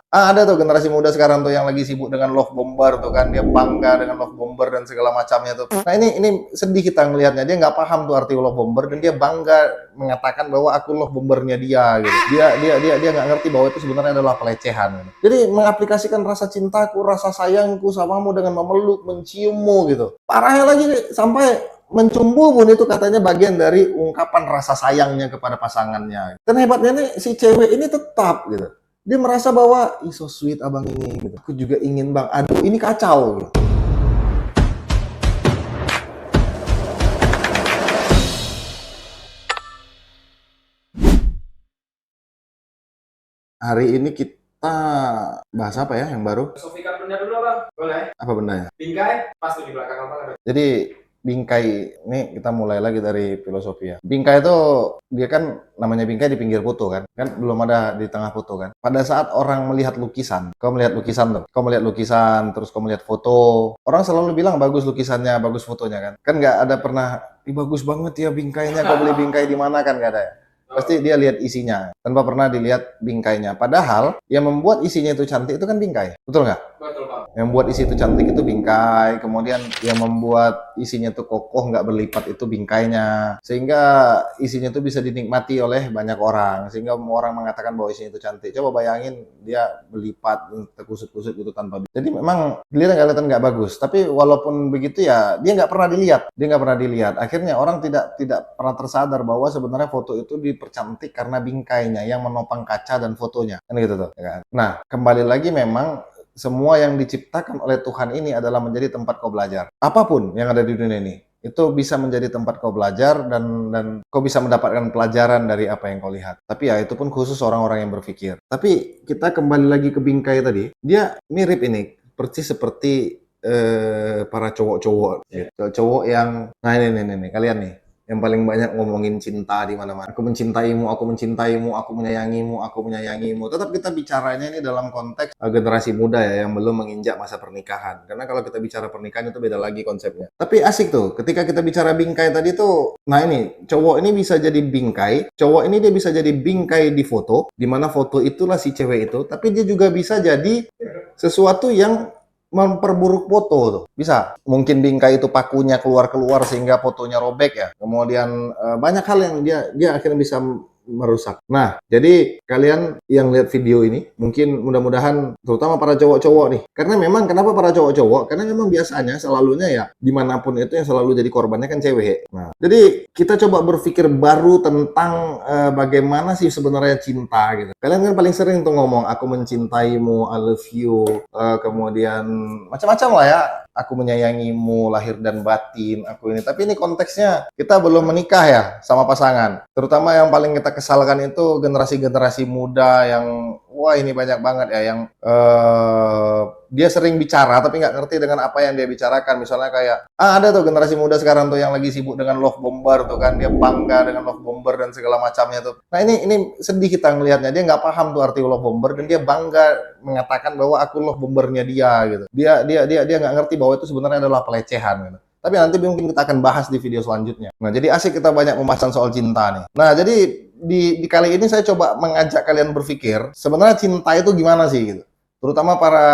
Ada tuh generasi muda sekarang tuh yang lagi sibuk dengan love bomber tuh kan, dia bangga dengan love bomber dan segala macamnya tuh. Nah ini sedih kita ngelihatnya, dia nggak paham tuh arti love bomber dan dia bangga mengatakan bahwa aku love bombernya dia gitu. Dia nggak ngerti bahwa itu sebenarnya adalah pelecehan gitu. Jadi mengaplikasikan rasa cintaku, rasa sayangku samamu dengan memeluk, menciummu gitu. Parahnya lagi sampai mencumbu pun itu katanya bagian dari ungkapan rasa sayangnya kepada pasangannya. Dan hebatnya nih si cewek ini tetap gitu. Dia merasa bahwa, ih so sweet abang ini gitu. Aku juga ingin bang, aduh ini kacau gitu. Hari ini kita bahas apa ya yang baru? Filosofikan benda dulu bang, boleh? Apa bendanya? Bingkai, pas tuh di belakang apa? Jadi bingkai, ini kita mulai lagi dari filosofi ya. Bingkai itu, dia kan namanya bingkai di pinggir foto kan belum ada di tengah foto kan. Pada saat orang melihat lukisan, kau melihat lukisan terus kau melihat foto, orang selalu bilang bagus lukisannya, bagus fotonya kan nggak ada pernah, bagus banget ya bingkainya, kau beli bingkai di mana kan, nggak ada ya. Pasti dia lihat isinya, tanpa pernah dilihat bingkainya. Padahal yang membuat isinya itu cantik itu kan bingkai, betul nggak? Betul bang. Yang membuat isi itu cantik itu bingkai, kemudian yang membuat isinya itu kokoh nggak berlipat itu bingkainya, sehingga isinya itu bisa dinikmati oleh banyak orang, sehingga orang mengatakan bahwa isinya itu cantik. Coba bayangin dia berlipat, terkusut-kusut gitu tanpa. Jadi memang kelihatan nggak bagus, tapi walaupun begitu ya dia nggak pernah dilihat. Akhirnya orang tidak pernah tersadar bahwa sebenarnya foto itu dipercantik karena bingkainya yang menopang kaca dan fotonya, kan gitu tuh. Ya kan? Nah kembali lagi memang semua yang diciptakan oleh Tuhan ini adalah menjadi tempat kau belajar. Apapun yang ada di dunia ini, itu bisa menjadi tempat kau belajar dan kau bisa mendapatkan pelajaran dari apa yang kau lihat. Tapi ya itu pun khusus orang-orang yang berpikir. Tapi kita kembali lagi ke bingkai tadi, dia mirip ini, persis seperti para cowok-cowok. Gitu. Cowok yang, nah ini kalian nih, yang paling banyak ngomongin cinta di mana-mana. Aku mencintaimu, aku menyayangimu. Tetap kita bicaranya ini dalam konteks generasi muda ya, yang belum menginjak masa pernikahan. Karena kalau kita bicara pernikahan itu beda lagi konsepnya. Tapi asik tuh, ketika kita bicara bingkai tadi tuh, nah ini, cowok ini bisa jadi bingkai, cowok ini dia bisa jadi bingkai di foto, di mana foto itulah si cewek itu, tapi dia juga bisa jadi sesuatu yang memperburuk foto tuh. Bisa. Mungkin bingkai itu pakunya keluar sehingga fotonya robek ya. Kemudian banyak hal yang dia akhirnya bisa merusak. Nah, jadi kalian yang lihat video ini, mungkin mudah-mudahan, terutama para cowok-cowok nih. Karena memang, kenapa para cowok-cowok? Karena memang biasanya, selalunya ya, dimanapun itu yang selalu jadi korbannya kan cewek. Nah, jadi kita coba berpikir baru tentang bagaimana sih sebenarnya cinta gitu. Kalian kan paling sering tuh ngomong, aku mencintaimu, I love you, kemudian macam-macam lah ya. Aku menyayangimu lahir dan batin, aku ini. Tapi ini konteksnya kita belum menikah ya sama pasangan. Terutama yang paling kita kesalkan itu generasi-generasi muda yang, wah ini banyak banget ya, yang dia sering bicara tapi nggak ngerti dengan apa yang dia bicarakan. Misalnya kayak, ada tuh generasi muda sekarang tuh yang lagi sibuk dengan love bomber tuh kan, dia bangga dengan love bomber dan segala macamnya tuh. Nah ini sedih kita ngelihatnya, dia nggak paham tuh arti love bomber dan dia bangga mengatakan bahwa aku love bombernya dia gitu. Dia nggak ngerti bahwa itu sebenarnya adalah pelecehan gitu. Tapi nanti mungkin kita akan bahas di video selanjutnya. Nah, jadi asik kita banyak pembahasan soal cinta nih. Nah, jadi di kali ini saya coba mengajak kalian berpikir, sebenarnya cinta itu gimana sih gitu. Terutama para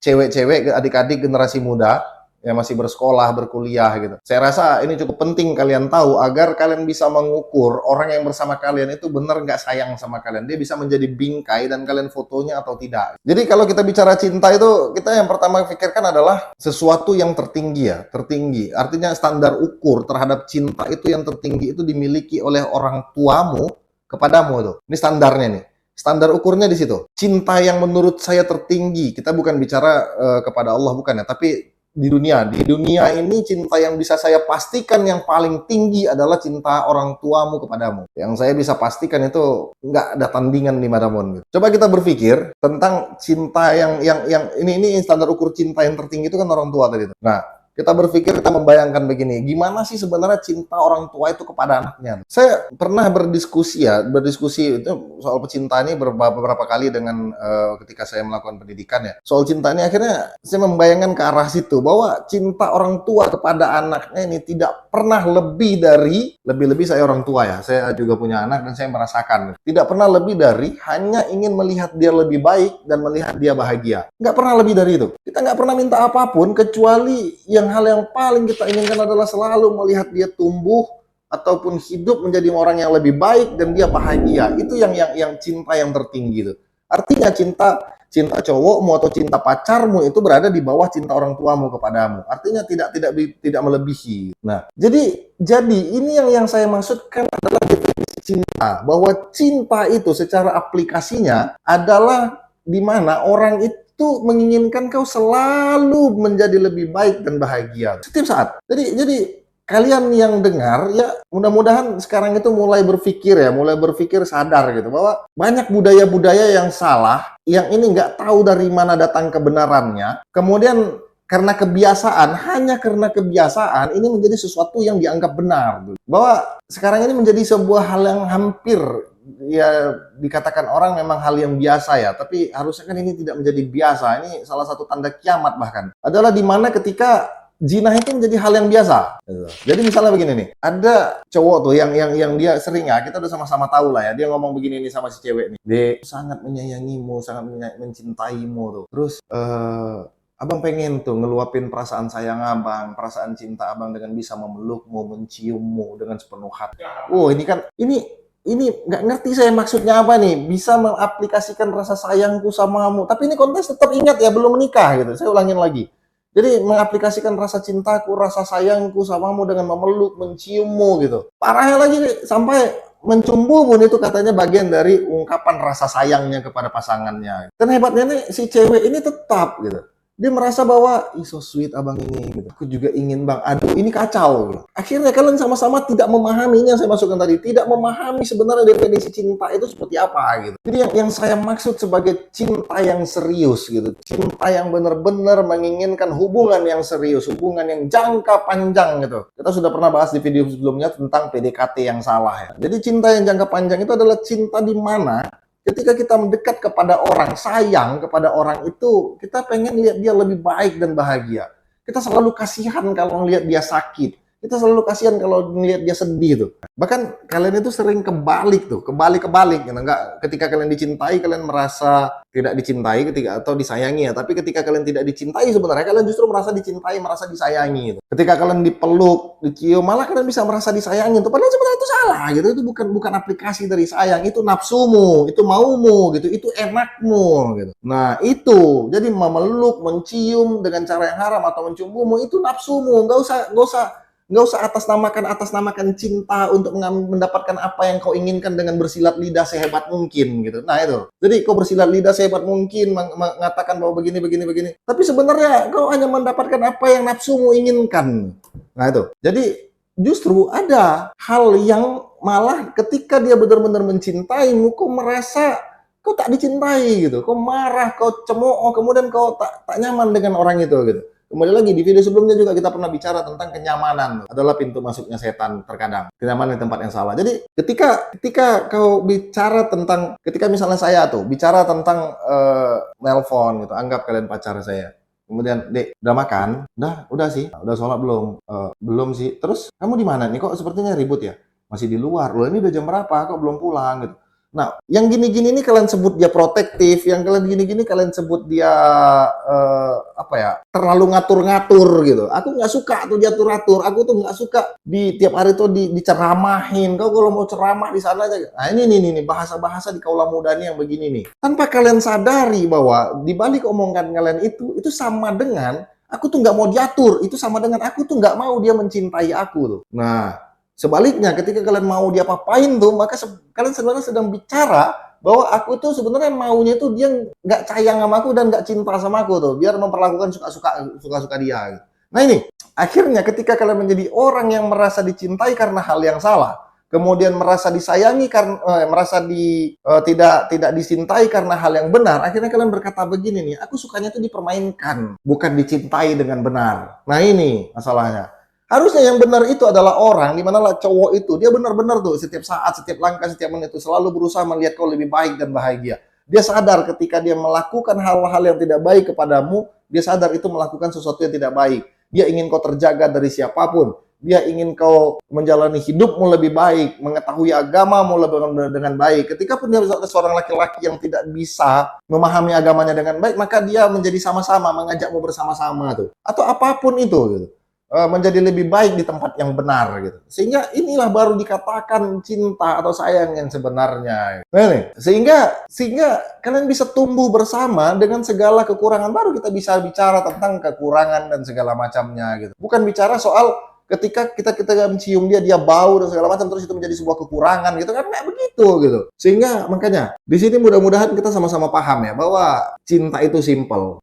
cewek-cewek, adik-adik generasi muda yang masih bersekolah, berkuliah gitu. Saya rasa ini cukup penting kalian tahu agar kalian bisa mengukur orang yang bersama kalian itu benar nggak sayang sama kalian. Dia bisa menjadi bingkai dan kalian fotonya atau tidak. Jadi kalau kita bicara cinta itu, kita yang pertama pikirkan adalah sesuatu yang tertinggi ya, tertinggi. Artinya standar ukur terhadap cinta itu yang tertinggi itu dimiliki oleh orang tuamu kepadamu itu. Ini standarnya nih. Standar ukurnya di situ. Cinta yang menurut saya tertinggi. Kita bukan bicara kepada Allah, bukan ya, tapi di dunia ini cinta yang bisa saya pastikan yang paling tinggi adalah cinta orang tuamu kepadamu. Yang saya bisa pastikan itu nggak ada tandingan di manapun. Gitu. Coba kita berpikir tentang cinta yang ini standar ukur cinta yang tertinggi itu kan orang tua tadi. Nah, kita berpikir, kita membayangkan begini, gimana sih sebenarnya cinta orang tua itu kepada anaknya? Saya pernah berdiskusi itu soal cinta ini beberapa kali dengan ketika saya melakukan pendidikan ya. Soal cinta ini akhirnya saya membayangkan ke arah situ, bahwa cinta orang tua kepada anaknya ini tidak pernah lebih saya orang tua ya, saya juga punya anak dan saya merasakan, tidak pernah lebih dari hanya ingin melihat dia lebih baik dan melihat dia bahagia. Nggak pernah lebih dari itu. Kita nggak pernah minta apapun, kecuali hal yang paling kita inginkan adalah selalu melihat dia tumbuh ataupun hidup menjadi orang yang lebih baik dan dia bahagia. Itu yang cinta yang tertinggi itu. Artinya cinta cowokmu atau cinta pacarmu itu berada di bawah cinta orang tuamu kepadamu. Artinya tidak melebihi. Nah, jadi ini yang saya maksudkan adalah definisi cinta, bahwa cinta itu secara aplikasinya adalah di mana orang itu menginginkan kau selalu menjadi lebih baik dan bahagia setiap saat. Jadi kalian yang dengar ya, mudah-mudahan sekarang itu mulai berpikir sadar gitu, bahwa banyak budaya-budaya yang salah, yang ini nggak tahu dari mana datang kebenarannya, kemudian hanya karena kebiasaan ini menjadi sesuatu yang dianggap benar. Bahwa sekarang ini menjadi sebuah hal yang hampir ya dikatakan orang memang hal yang biasa ya, tapi harusnya kan ini tidak menjadi biasa. Ini salah satu tanda kiamat bahkan, adalah di mana ketika zina itu menjadi hal yang biasa. Jadi misalnya begini nih, ada cowok tuh yang dia sering ya, kita udah sama-sama tahu lah ya, dia ngomong begini nih sama si cewek nih, "Dek, sangat menyayangimu, sangat mencintaimu tuh. Terus abang pengen tuh ngeluapin perasaan sayang abang, perasaan cinta abang dengan bisa memelukmu, menciummu dengan sepenuh hati." Oh, ini nggak ngerti saya maksudnya apa nih, bisa mengaplikasikan rasa sayangku samamu, tapi ini konteks tetap ingat ya, belum menikah gitu. Saya ulangin lagi. Jadi mengaplikasikan rasa cintaku, rasa sayangku samamu dengan memeluk, menciummu gitu. Parahnya lagi sampai mencumbu pun itu katanya bagian dari ungkapan rasa sayangnya kepada pasangannya. Dan hebatnya nih, si cewek ini tetap gitu. Dia merasa bahwa, ih so sweet abang ini, gitu. Aku juga ingin bang. Aduh, ini kacau. Gitu. Akhirnya kalian sama-sama tidak memahami, ini yang saya masukkan tadi, tidak memahami sebenarnya definisi cinta itu seperti apa gitu. Jadi yang saya maksud sebagai cinta yang serius gitu, cinta yang benar-benar menginginkan hubungan yang serius, hubungan yang jangka panjang gitu. Kita sudah pernah bahas di video sebelumnya tentang PDKT yang salah ya. Jadi cinta yang jangka panjang itu adalah cinta di mana ketika kita mendekat kepada orang, sayang kepada orang itu, kita pengen lihat dia lebih baik dan bahagia. Kita selalu kasihan kalau ngelihat dia sakit. Kita selalu kasihan kalau ngelihat dia sedih tuh. Bahkan kalian itu sering kebalik gitu. Enggak, ketika kalian dicintai, kalian merasa tidak dicintai atau disayangi ya. Tapi ketika kalian tidak dicintai, sebenarnya kalian justru merasa dicintai, merasa disayangi gitu. Ketika kalian dipeluk, dicium, malah kalian bisa merasa disayangi. Padahal sebenarnya itu salah gitu. Itu bukan aplikasi dari sayang. Itu nafsumu, itu maumu gitu. Itu enakmu gitu. Nah itu, jadi memeluk, mencium dengan cara yang haram atau mencumbumu, itu nafsumu. Nggak usah atasnamakan cinta untuk mendapatkan apa yang kau inginkan dengan bersilat lidah sehebat mungkin gitu. Nah itu. Jadi kau bersilat lidah sehebat mungkin mengatakan bahwa begini. Tapi sebenarnya kau hanya mendapatkan apa yang nafsumu inginkan. Nah itu. Jadi justru ada hal yang malah ketika dia benar-benar mencintaimu, kau merasa kau tak dicintai gitu. Kau marah, kau cemooh, kemudian kau tak nyaman dengan orang itu gitu. Kembali lagi, di video sebelumnya juga kita pernah bicara tentang kenyamanan adalah pintu masuknya setan terkadang. Kenyamanan di tempat yang salah. Jadi ketika kau bicara tentang, ketika misalnya saya tuh bicara tentang nelpon gitu, anggap kalian pacar saya. Kemudian, "Dek, udah makan?" Udah sih. Udah sholat belum?" Belum sih." "Terus kamu di mana nih? Kok sepertinya ribut ya?" "Masih di luar." "Loh, ini udah jam berapa? Kok belum pulang?" gitu. Nah, yang gini-gini ini kalian sebut dia protektif, yang kalian gini-gini kalian sebut dia terlalu ngatur-ngatur gitu. Aku nggak suka tuh diatur-atur. Aku tuh nggak suka di tiap hari tuh diceramahin. Kau kalau mau ceramah di sana aja. Nah, ini bahasa-bahasa di kaula muda nih yang begini nih. Tanpa kalian sadari bahwa di balik omongan kalian itu sama dengan aku tuh nggak mau diatur. Itu sama dengan aku tuh nggak mau dia mencintai aku tuh. Nah, sebaliknya, ketika kalian mau dia papain tuh, maka kalian sebenarnya sedang bicara bahwa aku tuh sebenarnya maunya tuh dia nggak sayang sama aku dan nggak cinta sama aku tuh, biar memperlakukan suka-suka dia. Nah ini, akhirnya ketika kalian menjadi orang yang merasa dicintai karena hal yang salah, kemudian merasa disayangi karena tidak dicintai karena hal yang benar, akhirnya kalian berkata begini nih, aku sukanya tuh dipermainkan, bukan dicintai dengan benar. Nah ini masalahnya. Harusnya yang benar itu adalah orang, dimana lah cowok itu, dia benar-benar tuh setiap saat, setiap langkah, setiap menit itu selalu berusaha melihat kau lebih baik dan bahagia. Dia sadar ketika dia melakukan hal-hal yang tidak baik kepadamu, dia sadar itu melakukan sesuatu yang tidak baik. Dia ingin kau terjaga dari siapapun. Dia ingin kau menjalani hidupmu lebih baik, mengetahui agamamu dengan baik. Ketika pun dia ada seorang laki-laki yang tidak bisa memahami agamanya dengan baik, maka dia menjadi sama-sama, mengajakmu bersama-sama tuh. Atau apapun itu gitu. Menjadi lebih baik di tempat yang benar gitu. Sehingga inilah baru dikatakan cinta atau sayang yang sebenarnya. Nah, nih, sehingga kalian bisa tumbuh bersama dengan segala kekurangan, baru kita bisa bicara tentang kekurangan dan segala macamnya gitu. Bukan bicara soal ketika kita mencium dia bau dan segala macam terus itu menjadi sebuah kekurangan gitu kan, nggak begitu gitu. Sehingga makanya di sini mudah-mudahan kita sama-sama paham ya bahwa cinta itu simple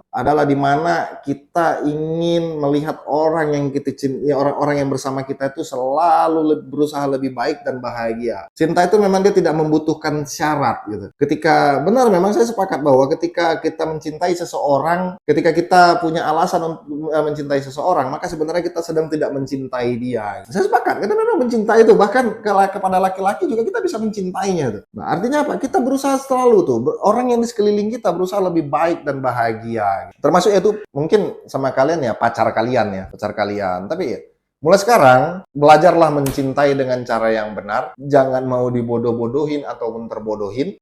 adalah dimana kita ingin melihat orang yang kita cintai, orang-orang yang bersama kita itu selalu berusaha lebih baik dan bahagia. Cinta itu memang dia tidak membutuhkan syarat gitu. Ketika benar memang saya sepakat bahwa ketika kita mencintai seseorang, ketika kita punya alasan untuk mencintai seseorang, maka sebenarnya kita sedang tidak mencintai dia. Saya sepakat, kita memang mencintai itu, bahkan kepada laki-laki juga kita bisa mencintainya tuh. Nah, artinya apa? Kita berusaha selalu tuh, orang yang di sekeliling kita berusaha lebih baik dan bahagia. Termasuk itu mungkin sama kalian ya, pacar kalian. Tapi ya, mulai sekarang, belajarlah mencintai dengan cara yang benar. Jangan mau dibodoh-bodohin ataupun terbodohin.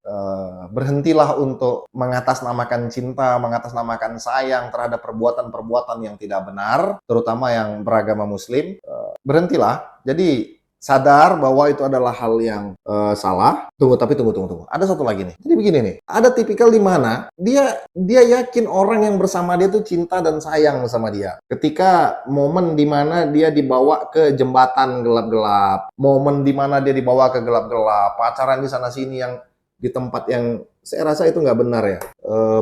Berhentilah untuk mengatasnamakan cinta, mengatasnamakan sayang terhadap perbuatan-perbuatan yang tidak benar, terutama yang beragama Muslim. Berhentilah. Jadi, sadar bahwa itu adalah hal yang salah. Tunggu. Ada satu lagi nih. Jadi begini nih, ada tipikal di mana dia yakin orang yang bersama dia tuh cinta dan sayang sama dia. Ketika momen di mana dia dibawa ke jembatan gelap-gelap, momen di mana dia dibawa ke gelap-gelap, pacaran di sana sini yang di tempat yang saya rasa itu nggak benar ya,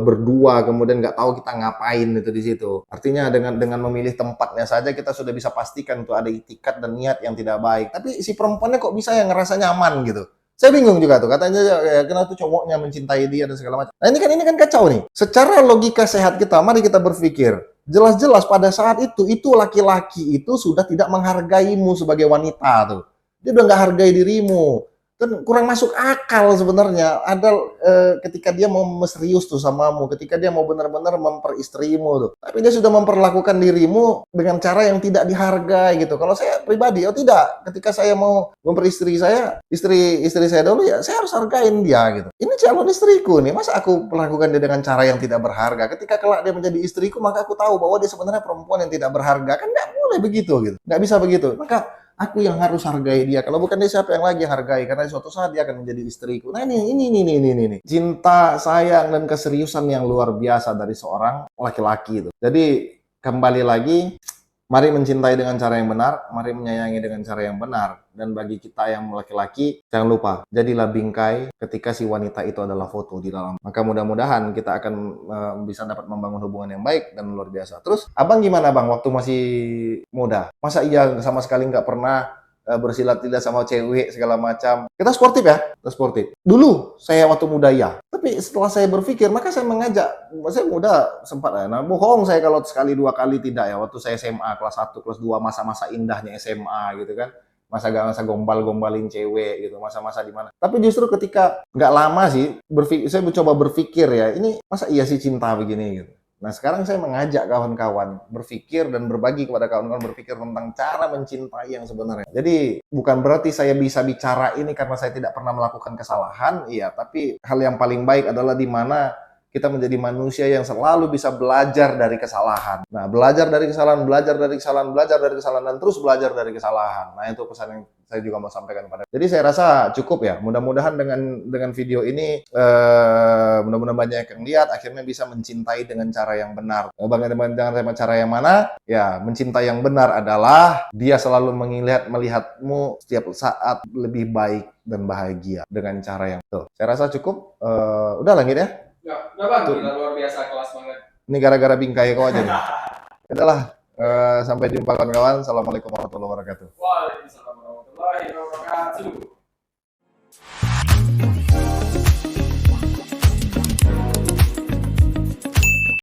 berdua kemudian nggak tahu kita ngapain itu di situ. Artinya dengan memilih tempatnya saja kita sudah bisa pastikan tuh ada itikat dan niat yang tidak baik. Tapi si perempuannya kok bisa yang ngerasa nyaman gitu. Saya bingung juga tuh, katanya ya, kenapa tuh cowoknya mencintai dia dan segala macam. Nah ini kan kacau nih. Secara logika sehat kita, mari kita berpikir. Jelas-jelas pada saat itu laki-laki itu sudah tidak menghargaimu sebagai wanita tuh. Dia udah nggak hargai dirimu. Kan kurang masuk akal sebenarnya. Ada ketika dia mau serius tuh samamu, ketika dia mau benar-benar memperistrimu tuh. Tapi dia sudah memperlakukan dirimu dengan cara yang tidak dihargai gitu. Kalau saya pribadi, oh tidak. Ketika saya mau memperistri saya, istri saya dulu ya, saya harus hargain dia gitu. Ini calon istriku nih, masa aku melakukan dia dengan cara yang tidak berharga? Ketika kelak dia menjadi istriku, maka aku tahu bahwa dia sebenarnya perempuan yang tidak berharga. Kan nggak boleh begitu gitu. Nggak bisa begitu. Maka aku yang harus hargai dia. Kalau bukan dia, siapa yang lagi hargai? Karena suatu saat dia akan menjadi istriku. Nah ini. Cinta, sayang, dan keseriusan yang luar biasa dari seorang laki-laki itu. Jadi kembali lagi, mari mencintai dengan cara yang benar, mari menyayangi dengan cara yang benar. Dan bagi kita yang laki-laki, jangan lupa, jadilah bingkai ketika si wanita itu adalah foto di dalam. Maka mudah-mudahan kita akan bisa dapat membangun hubungan yang baik dan luar biasa. Terus, abang gimana bang waktu masih muda? Masa iya sama sekali nggak pernah bersilat-silat sama cewek segala macam? Kita sportif ya? Kita sportif. Dulu, saya waktu muda ya. Tapi setelah saya berpikir, maka saya mengajak, saya muda sempat ya. Nah, bohong saya kalau sekali dua kali tidak ya. Waktu saya SMA, kelas 1, kelas 2, masa-masa indahnya SMA gitu kan. Masa gombal-gombalin cewek gitu, masa-masa di mana. Tapi justru ketika nggak lama sih, saya mencoba berpikir ya, ini masa iya sih cinta begini gitu. Nah sekarang saya mengajak kawan-kawan berpikir dan berbagi kepada kawan-kawan berpikir tentang cara mencintai yang sebenarnya. Jadi bukan berarti saya bisa bicara ini karena saya tidak pernah melakukan kesalahan, iya. Tapi hal yang paling baik adalah di mana kita menjadi manusia yang selalu bisa belajar dari kesalahan. Nah, belajar dari kesalahan, dan terus belajar dari kesalahan. Nah, itu pesan yang saya juga mau sampaikan kepada. Jadi saya rasa cukup ya. Mudah-mudahan dengan video ini, mudah-mudahan banyak yang lihat, akhirnya bisa mencintai dengan cara yang benar. Dengan cara yang mana? Ya, mencintai yang benar adalah dia selalu melihatmu setiap saat lebih baik dan bahagia dengan cara yang betul. Saya rasa cukup. Udah lanjut ya. Nggak bang, gila, luar biasa, kelas banget. Ini gara-gara bingkai kau aja nih. Udahlah, sampai jumpa kawan-kawan. Assalamualaikum warahmatullahi wabarakatuh. Waalaikumsalam warahmatullahi warahmatullahi wabarakatuh.